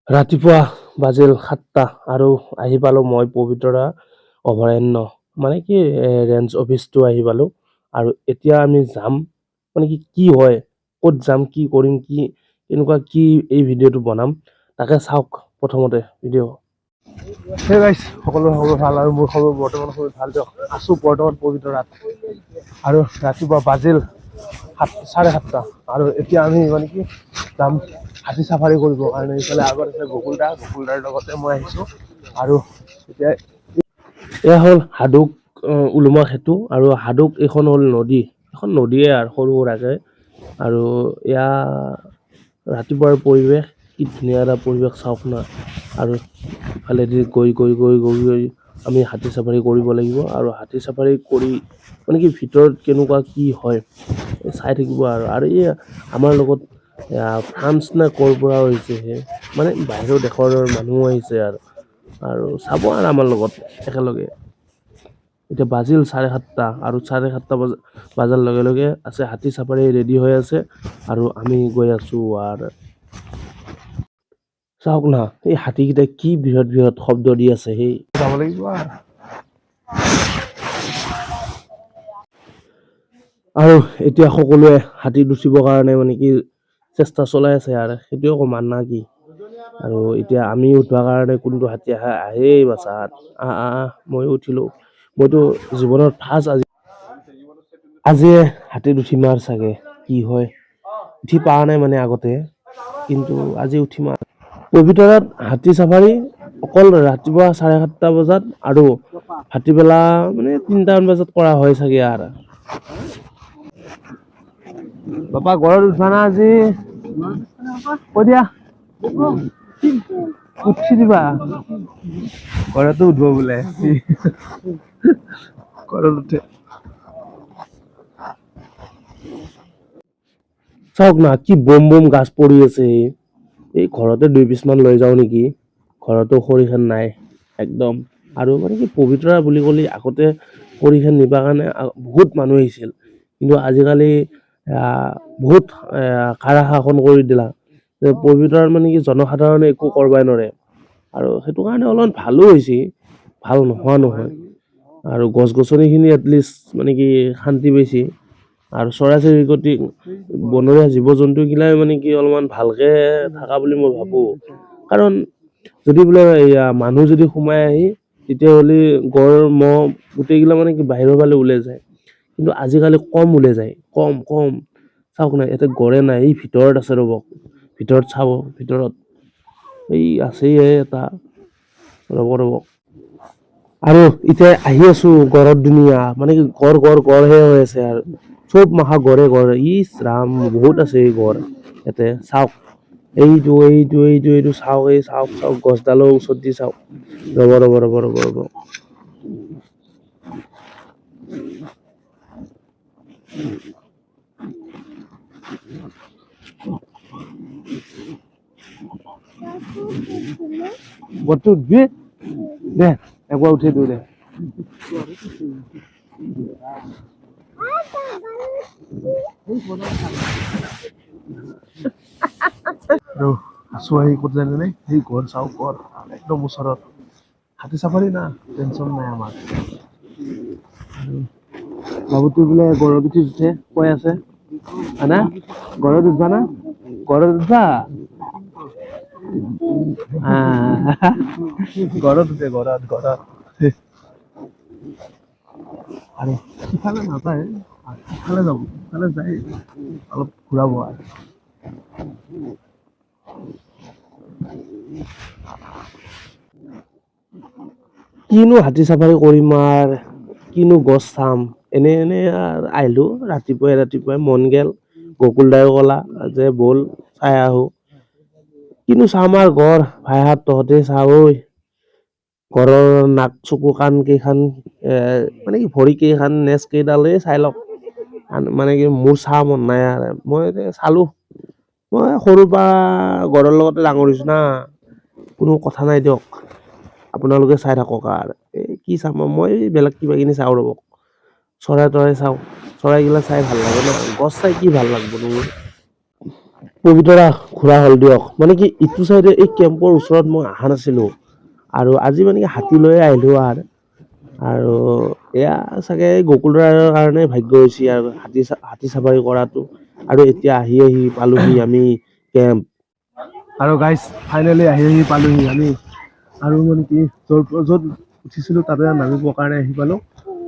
ৰাতিপুৱা বাজিল ৭টা আৰু আহি পালোঁ মই পবিতৰা অভয়াৰণ্য মানে কি ৰেঞ্জ অফিচটো আহি পালোঁ আৰু এতিয়া আমি যাম মানে কি হয় ক'ত যাম কি কৰিম কি এনেকুৱা কি এই ভিডিঅ'টো বনাম তাকে চাওক প্ৰথমতে ভিডিঅ'। হে গাইছ সকলো খবৰ ভাল আৰু মোৰ খবৰ বৰ্তমান খবৰ ভাল দিয়ক আছোঁ বৰ্তমান পবিতৰাত আৰু ৰাতিপুৱা বাজিল 7:30 আৰু এতিয়া আমি মানে কি যাম হাতী চাফাৰী কৰিবৰ কাৰণে এইফালে আগত আছে গকুলদাৰ লগতে মই আহিছোঁ আৰু এতিয়া এয়া হ'ল হাডুক ওলোমা সেতু আৰু হাডুক এইখন হ'ল নদী এখন নদীয়ে আৰু সৰু সুৰাকে আৰু এয়া ৰাতিপুৱাৰ পৰিৱেশ কি ধুনীয়া এটা পৰিৱেশ চাওক না আৰু ইফালেদি গৈ আমি হাতী চাফাৰী কৰিব লাগিব আৰু হাতী চাফাৰী কৰি মানে কি ভিতৰত কেনেকুৱা কি হয় চাই থাকিব আৰু এই আমাৰ লগত ফ্ৰান্স নে ক'ৰ পৰা হৈছে মানে বাহিৰৰ দেশৰ মানুহ আহিছে আৰু চাব আৰু আমাৰ লগত একেলগে এতিয়া বাজিল 7:30 আৰু 7:30 বাজাৰ লগে লগে আছে হাতী চাফাৰী ৰেডি হৈ আছে আৰু আমি গৈ আছোঁ আৰু চাওক না এই হাতীকেইটাই কি বৃহৎ শব্দ দি আছে সেই যাব লাগিব আৰু এতিয়া সকলোৱে হাতীত উঠিবৰ কাৰণে মানে কি চেষ্টা চলাই আছে আৰু সেইটোৱে অকমান না কি আৰু এতিয়া আমি উঠোৱাৰ কাৰণে কোনটো হাতী আহেই বাচাত ময়ো উঠিলোঁ মইতো জীৱনত ফাৰ্ষ্ট আজি হাতীত উঠিম আৰু চাগে কি হয় উঠি পোৱা নাই মানে আগতে কিন্তু আজি উঠিম আৰু পবিতৰাত হাতী চাফাৰী অকল ৰাতিপুৱা 7:30 বজাত আৰু ভাটিবেলা মানে 3টামান বজাত কৰা হয় চাগে আৰু বাপা ঘৰত উঠবা না আজি কৈ দিয়া উঠি দিবা ঘৰতো উঠব বোলে ঘৰত উঠে চাওক না কি বম গাছ পৰি আছে এই ঘৰতে 2 পিছমান লৈ যাওঁ নেকি ঘৰতো খৰিখান নাই একদম আৰু মানে কি পবিতৰা বুলি ক'লে আগতে খৰিখান নিবৰ কাৰণে বহুত মানুহ আহিছিল কিন্তু আজিকালি বহুত কাৰা শাসন কৰি দিলা পবিতৰাৰ মানে কি জনসাধাৰণে একো কৰবাই নোৱাৰে আৰু সেইটো কাৰণে অলপমান ভালো হৈছে ভাল নোহোৱা নহয় আৰু গছ গছনিখিনি এটলিষ্ট মানে কি শান্তি পাইছে আৰু চৰাই চিৰিকটি বনৰীয়া জীৱ জন্তুগিলাই মানে কি অলপমান ভালকে থাকা বুলি মই ভাবোঁ কাৰণ যদি বোলে মানুহ যদি সোমাই আহি তেতিয়াহ'লে গড় মহ গোটেইগিলা মানে কি বাহিৰৰ ফালে ওলাই যায় কিন্তু আজিকালি কম ওলাই যায় কম চাওক না ইয়াতে গড়ে নাই এই ভিতৰত আছে ৰ'ব ভিতৰত চাব ভিতৰত এই আছেই এটা ৰ'ব আৰু এতিয়া আহি আছোঁ গড়ৰ দুনীয়া মানে কি গড়হে হৈ আছে আৰু চব মাখা গড়ে ইচ ৰাম বহুত আছে এই গড় ইয়াতে চাওক এইটো চাওক গছডালৰ ওচৰত দি চাওক ৰ'ব গড়টো উঠবি দে একবাৰ উঠি দিওঁ দে আৰু আছো আহি ক'ত জানেনে সেই গড় চাওক গড় একদম ওচৰত হাতী চাফাৰী না টেনচন নাই আমাৰ বাবুটো বোলে গড়ত উঠে কৈ আছে না গড়ত উঠবা না গড়ত উঠবা গড়ত উঠে গড়ত আৰু সিফালে নাযায় সিফালে যাব সিফালে যাই অলপ ঘূৰাব আৰু কিনো হাতী চাফাৰী কৰিম আৰু কিনো গছ চাম এনে আহিলোঁ ৰাতিপুৱাই মন গেল গকুলদাই ক'লা যে ব'ল চাই আহোঁ কিনো চাম আৰু গড় ভাইহাত তহঁতে চা ঐ ঘৰৰ নাক চকু কাণ কেইখন মানে কি ভৰি কেইখন নেজ কেইডালে চাই লওক মানে কি মোৰ চাহ মন নাই আৰু মই চালোঁ মই সৰুৰ পৰা গড়ৰ লগতে ডাঙৰ হৈছোঁ না কোনো কথা নাই দিয়ক আপোনালোকে চাই থাকক আৰু এই কি চাম মই বেলেগ কিবা কিনি চাওঁ ৰ'ব চৰাই তৰাই চাওঁ চৰাইগিলা চাই ভাল লাগে ন গছ চাই কি ভাল লাগব পবিতৰা ঘূৰা হ'ল দিয়ক মানে কি ইটো চাইডে এই কেম্পৰ ওচৰত মই অহা নাছিলোঁ আৰু আজি মানে কি হাতী লৈ আহিলোঁ আৰু এয়া চাগে গকুলদাৰ কাৰণে ভাগ্য হৈছে আৰু হাতী চাফাৰী কৰাটো আৰু এতিয়া আহি পালোহি আমি কেম্প আৰু গাইজ ফাইনেলি আহি পালোহি আমি আৰু মানে কি য'ত উঠিছিলোঁ তাতে নামিবৰ কাৰণে আহি পালোঁ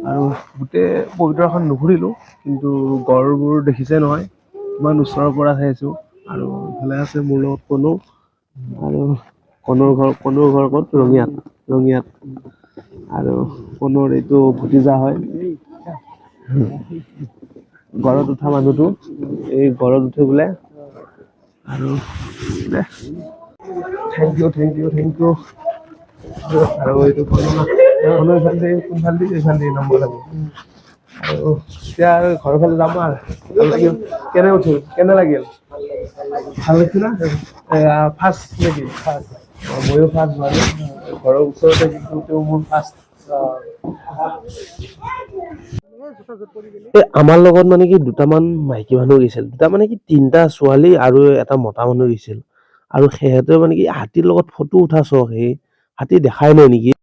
আৰু গোটেই পবিতৰাখন নুঘূৰিলোঁ কিন্তু গড়বোৰ দেখিছে নহয় ইমান ওচৰৰ পৰা চাইছোঁ আৰু ভালে আছে মোৰ লগত আৰু কণৰ ঘৰ ক'ত ৰঙিয়াত আৰু কণৰ এইটো ভতিজা হয় গড়ত উঠা মানুহটো এই গড়ত উঠে বোলে আৰু থেংক ইউ আৰু এইটো কোনফালে নম্বৰ লাগিব আৰু এতিয়া ঘৰৰ ফালে যাম আৰু ভাল লাগিল কেনে লাগিল ভাল লাগিছে না ফাৰ্ষ্ট নেকি ময়ো ফাৰ্ষ্ট বাৰু ঘৰৰ ওচৰতে কিন্তু মোৰ ফাৰ্ষ্ট আমাৰ লগত মানে কি দুটামান মাইকী মানুহ গৈছিল দুটা মানে কি তিনিটা ছোৱালী আৰু এটা মতা মানুহ গৈছিল আৰু সিহঁতে মানে কি হাতীৰ লগত ফটো উঠা চখ সেই হাতী দেখাই নাই নেকি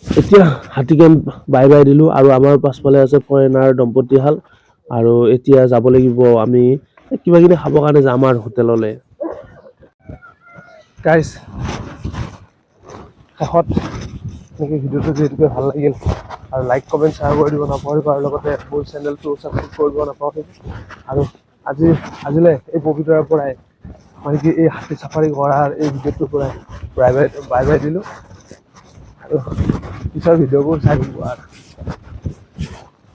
এতিয়া হাতী কেম্প বাই দিলোঁ আৰু আমাৰ পাছফালে আছে ফৰেনাৰ দম্পতীহাল আৰু এতিয়া যাব লাগিব আমি কিবা কিবি খাবৰ কাৰণে যাম আৰু হোটেললৈ গাইজ শেষত এনেকৈ ভিডিঅ'টো যিহেতুকে ভাল লাগিল আৰু লাইক কমেণ্ট শ্বেয়াৰ কৰি দিব নাপাহৰিব আৰু লগতে মোৰ চেনেলটো ছাবস্ক্ৰাইব কৰিব নাপাহৰিব আৰু আজিলৈ এই পবিতৰাৰ পৰাই মানে কি এই হাতী চাফাৰী কৰাৰ এই ভিডিঅ'টোৰ পৰাই বাই দিলোঁ আৰু পিছৰ ভিডিঅ'বোৰ চাই দিব আৰু